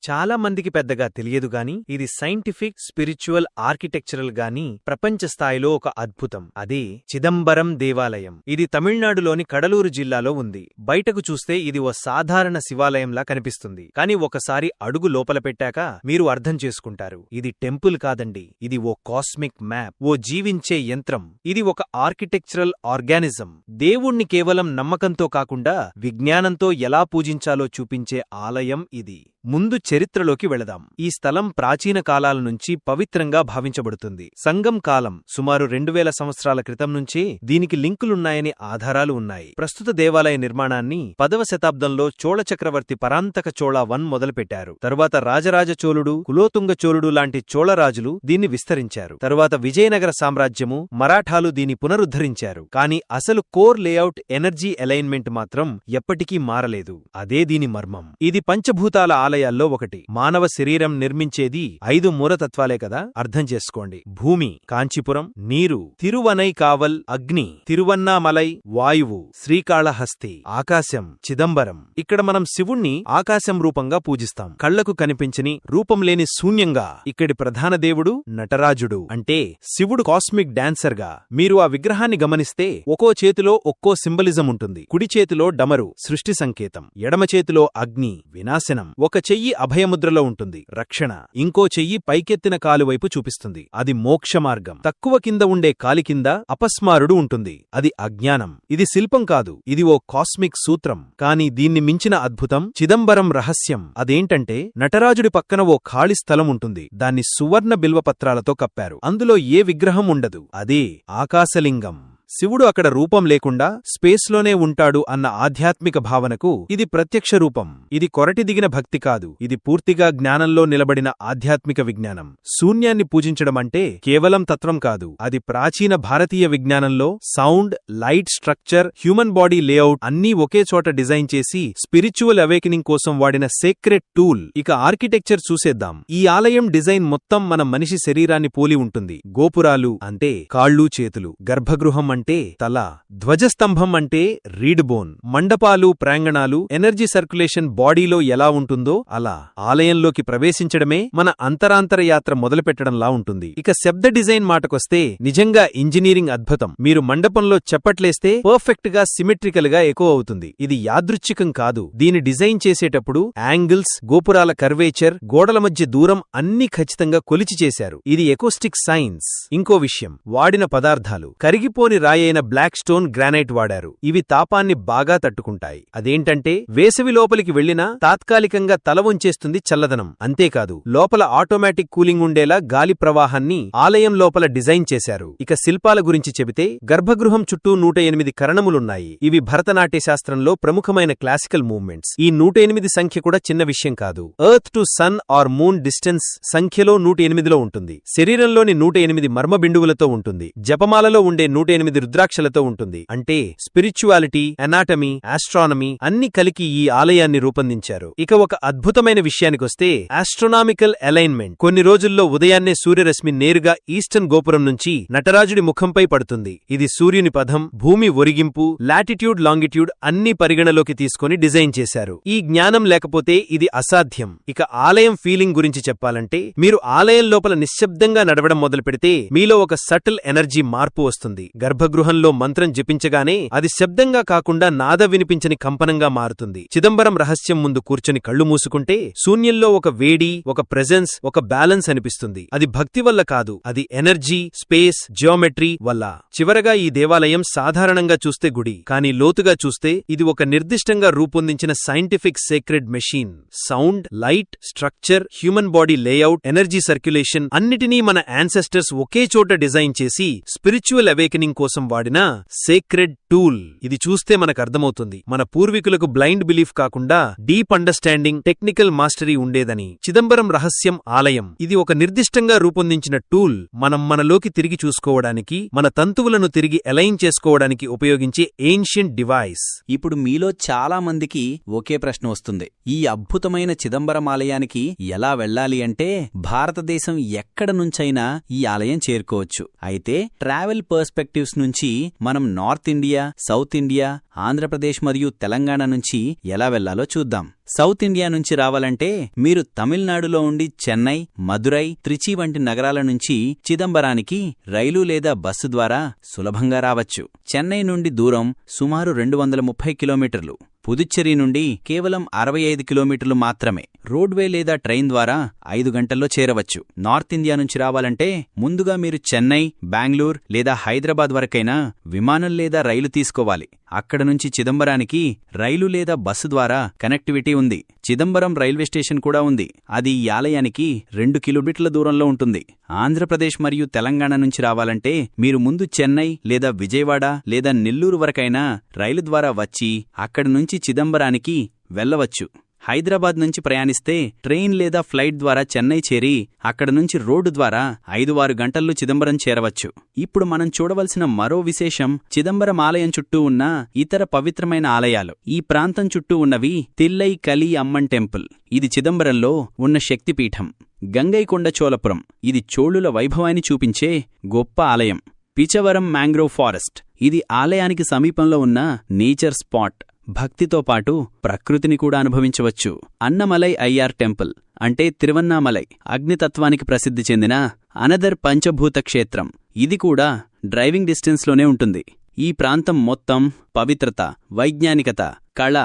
చాలా మందికి పెద్దగా తెలియదు గాని ఇది సైంటిఫిక్, స్పిరిచువల్, ఆర్కిటెక్చరల్ గాని ప్రపంచ స్థాయిలో ఒక అద్భుతం. అదే చిదంబరం దేవాలయం. ఇది తమిళనాడులోని కడలూరు జిల్లాలో ఉంది. బయటకు చూస్తే ఇది ఓ సాధారణ శివాలయంలా కనిపిస్తుంది. కాని ఒకసారి అడుగు లోపల పెట్టాక మీరు అర్థం చేసుకుంటారు. ఇది టెంపుల్ కాదండి, ఇది ఓ కాస్మిక్ మ్యాప్, ఓ జీవించే యంత్రం. ఇది ఒక ఆర్కిటెక్చరల్ ఆర్గానిజం. దేవుణ్ణి కేవలం నమ్మకంతో కాకుండా విజ్ఞానంతో ఎలా పూజించాలో చూపించే ఆలయం ఇది. ముందు చరిత్రలోకి వెళదాం. ఈ స్థలం ప్రాచీన కాలాల నుంచి పవిత్రంగా భావించబడుతుంది. సంగం కాలం సుమారు 2000 సంవత్సరాల క్రితం నుంచే దీనికి లింకులున్నాయని ఆధారాలు ఉన్నాయి. ప్రస్తుత దేవాలయ నిర్మాణాన్ని 10వ శతాబ్దంలో చోళ చక్రవర్తి పరాంతక చోళ I మొదలుపెట్టారు. తరువాత రాజరాజ చోళుడు, కులోతుంగ చోళుడు లాంటి చోళరాజులు దీన్ని విస్తరించారు. తరువాత విజయనగర సామ్రాజ్యము, మరాఠాలు దీన్ని పునరుద్ధరించారు. కాని అసలు కోర్ లేఅవుట్, ఎనర్జీ అలైన్మెంట్ మాత్రం ఎప్పటికీ మారలేదు. అదే దీని మర్మం. ఇది పంచభూతాల ఆలయాల్లో ఒకటి. మానవ శరీరం నిర్మించేది 5 మూలతత్వాలే కదా. అర్థం చేసుకోండి. భూమి, కాంచీపురం, నీరు, తిరువనైకావల్, అగ్ని, తిరువన్నామలై, వాయువు, శ్రీకాళహస్తి, ఆకాశం, చిదంబరం. ఇక్కడ మనం శివుణ్ణి ఆకాశం రూపంగా పూజిస్తాం. కళ్లకు కనిపించని, రూపం లేని శూన్యంగా. ఇక్కడి ప్రధాన దేవుడు నటరాజుడు. అంటే శివుడు కాస్మిక్ డాన్సర్గా. మీరు ఆ విగ్రహాన్ని గమనిస్తే ఒక్కో చేతిలో ఒక్కో సింబలిజం ఉంటుంది. కుడి చేతిలో డమరు, సృష్టి సంకేతం. ఎడమ చేతిలో అగ్ని, వినాశనం. ఒక చెయ్యి అభయముద్రలో ఉంటుంది, రక్షణ. ఇంకో చెయ్యి పైకెత్తిన కాలువైపు చూపిస్తుంది, అది మోక్షమార్గం. తక్కువ కింద ఉండే కాలి కింద అపస్మారుడు ఉంటుంది, అది అజ్ఞానం. ఇది శిల్పం కాదు, ఇది ఓ కాస్మిక్ సూత్రం. కాని దీన్ని మించిన అద్భుతం చిదంబరం రహస్యం. అదేంటంటే నటరాజుడి పక్కన ఓ ఖాళీ స్థలం ఉంటుంది. దాన్ని సువర్ణ బిల్వపత్రాలతో కప్పారు. అందులో ఏ విగ్రహం ఉండదు. అదే ఆకాశలింగం. శివుడు అక్కడ రూపం లేకుండా స్పేస్లోనే ఉంటాడు అన్న ఆధ్యాత్మిక భావనకు ఇది ప్రత్యక్ష రూపం. ఇది కొరటిదిగిన భక్తి కాదు, ఇది పూర్తిగా జ్ఞానంలో నిలబడిన ఆధ్యాత్మిక విజ్ఞానం. శూన్యాన్ని పూజించడమంటే కేవలం తత్వం కాదు, అది ప్రాచీన భారతీయ విజ్ఞానంలో sound, light, structure, human body layout అన్నీ ఒకే చోట డిజైన్ చేసి స్పిరిచువల్ అవేకనింగ్ కోసం వాడిన సేక్రెడ్ టూల్. ఇక ఆర్కిటెక్చర్ చూసేద్దాం. ఈ ఆలయం డిజైన్ మొత్తం మన మనిషి శరీరాన్ని పోలి ఉంటుంది. గోపురాలు అంటే కాళ్ళు, చేతులు. గర్భగృహం అంటే తల. ధ్వజస్తంభం అంటే రీడ్ బోన్. మండపాలు, ప్రాంగణాలు, ఎనర్జీ సర్క్యులేషన్ బాడీలో ఎలా ఉంటుందో అలా. ఆలయంలోకి ప్రవేశించడమే మన అంతరాంతర యాత్ర మొదలుపెట్టడంలా ఉంటుంది. ఇక శబ్ద డిజైన్ మాటకొస్తే నిజంగా ఇంజనీరింగ్ అద్భుతం. మీరు మండపంలో చప్పట్లేస్తే పర్ఫెక్ట్ గా, సిమెట్రికల్ గా ఎకో అవుతుంది. ఇది యాదృచ్ఛికం కాదు. దీని డిజైన్ చేసేటప్పుడు యాంగిల్స్, గోపురాల కర్వేచర్, గోడల మధ్య దూరం అన్నీ ఖచ్చితంగా కొలిచి చేశారు. ఇది ఎకోస్టిక్ సైన్స్. ఇంకో విషయం, వాడిన పదార్థాలు కరిగిపోని రాయైన బ్లాక్ స్టోన్, గ్రానైట్ వాడారు. ఇవి తాపాన్ని బాగా తట్టుకుంటాయి. అదేంటంటే వేసవి లోపలికి వెళ్లినా తాత్కాలికంగా తల వంచేస్తుంది చల్లదనం. అంతేకాదు లోపల ఆటోమేటిక్ కూలింగ్ ఉండేలా గాలి ప్రవాహాన్ని ఆలయం లోపల డిజైన్ చేశారు. ఇక శిల్పాల గురించి చెబితే గర్భగృహం చుట్టూ 108 కరణములున్నాయి. ఇవి భరతనాట్య శాస్త్రంలో ప్రముఖమైన క్లాసికల్ మూవ్మెంట్స్. ఈ 108 సంఖ్య కూడా చిన్న విషయం కాదు. Earth to sun or moon distance సంఖ్యలో 108లో ఉంటుంది. శరీరంలోని 108 మర్మ బిందువులతో ఉంటుంది. జపమాలలో ఉండే 108 రుద్రాక్షలతో ఉంటుంది. అంటే స్పిరిచువాలిటీ, అనాటమీ, ఆస్ట్రానమీ అన్ని కలికి ఈ ఆలయాన్ని రూపొందించారు. ఇక ఒక అద్భుతమైన విషయానికొస్తే ఆస్ట్రోనామికల్ అలైన్మెంట్. కొన్ని రోజుల్లో ఉదయాన్నే సూర్యరశ్మి నేరుగా ఈస్టర్న్ గోపురం నుంచి నటరాజుడి ముఖంపై పడుతుంది. ఇది సూర్యుని పథం, భూమి ఒరిగింపు, లాటిట్యూడ్, లాంగిట్యూడ్ అన్ని పరిగణలోకి తీసుకుని డిజైన్ చేశారు. ఈ జ్ఞానం లేకపోతే ఇది అసాధ్యం. ఇక ఆలయం ఫీలింగ్ గురించి చెప్పాలంటే మీరు ఆలయం లోపల నిశ్శబ్దంగా నడవడం మొదలుపెడితే మీలో ఒక సటిల్ ఎనర్జీ మార్పు వస్తుంది. గర్భగృహంలో మంత్రం జపించగానే అది శబ్దంగా కాకుండా నాద వినిపించని కంపనంగా మారుతుంది. చిదంబరం రహస్యం ముందు కూర్చొని కళ్ళు మూసుకుంటే శూన్యంలో ఒక వేడి, ఒక ప్రెజెన్స్, ఒక బ్యాలెన్స్ అనిపిస్తుంది. అది భక్తి వల్ల కాదు, అది ఎనర్జీ, స్పేస్, జియోమెట్రీ వల్ల. చివరగా ఈ దేవాలయం సాధారణంగా చూస్తే గుడి, కానీ లోతుగా చూస్తే ఇది ఒక నిర్దిష్టంగా రూపొందించిన scientific sacred machine. Sound, light, structure, human body layout, energy circulation అన్నిటినీ మన యాన్సెస్టర్స్ ఒకే చోట డిజైన్ చేసి స్పిరిచువల్ అవేకనింగ్ కోసం వాడిన సేక్రెడ్ టూల్. ఇది చూస్తే మనకర్థమవుతుంది మన పూర్వీకులకు బ్లైండ్ బిలీఫ్ కాకుండా డీప్ అండర్స్టాండింగ్, టెక్నికల్ మాస్టరీ ఉండేదని. చిదంబరం రహస్యం ఆలయం ఇది ఒక నిర్దిష్టంగా రూపొందించిన టూల్. మనం మనలోకి తిరిగి చూసుకోవడానికి, మన తంతువులను తిరిగి అలైన్ చేసుకోవడానికి ఉపయోగించే ఏన్షియంట్ డివైస్. ఇప్పుడు మీలో చాలా మందికి ఒకే ప్రశ్న వస్తుంది. ఈ అద్భుతమైన చిదంబరం ఆలయానికి ఎలా వెళ్ళాలి అంటే భారతదేశం ఎక్కడ నుంచైనా ఈ ఆలయం చేరుకోవచ్చు. అయితే ట్రావెల్ పర్స్పెక్టివ్స్ నుంచి మనం north India, south India, Andhra Pradesh మరియు తెలంగాణ నుంచి ఎలా వెళ్లాలో చూద్దాం. సౌత్ ఇండియా నుంచి రావాలంటే మీరు తమిళనాడులో ఉండి చెన్నై, మదురై, త్రిచి వంటి నగరాల నుంచి చిదంబరానికి రైలు లేదా బస్సు ద్వారా సులభంగా రావచ్చు. చెన్నై నుండి దూరం సుమారు 230 కిలోమీటర్లు. పుదుచ్చేరి నుండి కేవలం 65 కిలోమీటర్లు మాత్రమే. రోడ్వే లేదా ట్రైన్ ద్వారా 5 గంటల్లో చేరవచ్చు. నార్త్ ఇండియా నుంచి రావాలంటే ముందుగా మీరు చెన్నై, బెంగళూరు లేదా హైదరాబాద్ వరకైనా విమానం లేదా రైలు తీసుకోవాలి. అక్కడ నుంచి చిదంబరానికి రైలు లేదా బస్సు ద్వారా కనెక్టివిటీ ఉంది. చిదంబరం రైల్వే స్టేషన్ కూడా ఉంది. అది ఈ ఆలయానికి 2 కిలోమీటర్ల దూరంలో ఉంటుంది. ఆంధ్రప్రదేశ్ మరియు తెలంగాణ నుంచి రావాలంటే మీరు ముందు చెన్నై లేదా విజయవాడ లేదా నెల్లూరు వరకైనా రైలు ద్వారా వచ్చి అక్కడి నుంచి చిదంబరానికి వెళ్లవచ్చు. హైదరాబాద్ నుంచి ప్రయాణిస్తే ట్రైన్ లేదా ఫ్లైట్ ద్వారా చెన్నై చేరి అక్కడ నుంచి రోడ్డు ద్వారా 5-6 గంటల్లో చిదంబరం చేరవచ్చు. ఇప్పుడు మనం చూడవలసిన మరో విశేషం చిదంబరం ఆలయం చుట్టూ ఉన్న ఇతర పవిత్రమైన ఆలయాలు. ఈ ప్రాంతం చుట్టూ ఉన్నవి తిల్లై కలి అమ్మన్ టెంపుల్. ఇది చిదంబరంలో ఉన్న శక్తిపీఠం. గంగైకొండ చోళపురం. ఇది చోళుల వైభవాన్ని చూపించే గొప్ప ఆలయం. పిచవరం మ్యాంగ్రోవ్ ఫారెస్ట్. ఇది ఆలయానికి సమీపంలో ఉన్న నేచర్ స్పాట్. భక్తితో పాటు ప్రకృతిని కూడా అనుభవించవచ్చు. అన్నమలై అయ్యార్ టెంపుల్ అంటే తిరువన్నామలై, అగ్నితత్వానికి ప్రసిద్ధి చెందిన అనదర్ పంచభూత క్షేత్రం. ఇది కూడా డ్రైవింగ్ డిస్టెన్స్లోనే ఉంటుంది. ఈ ప్రాంతం మొత్తం పవిత్రత, వైజ్ఞానికత, కళ,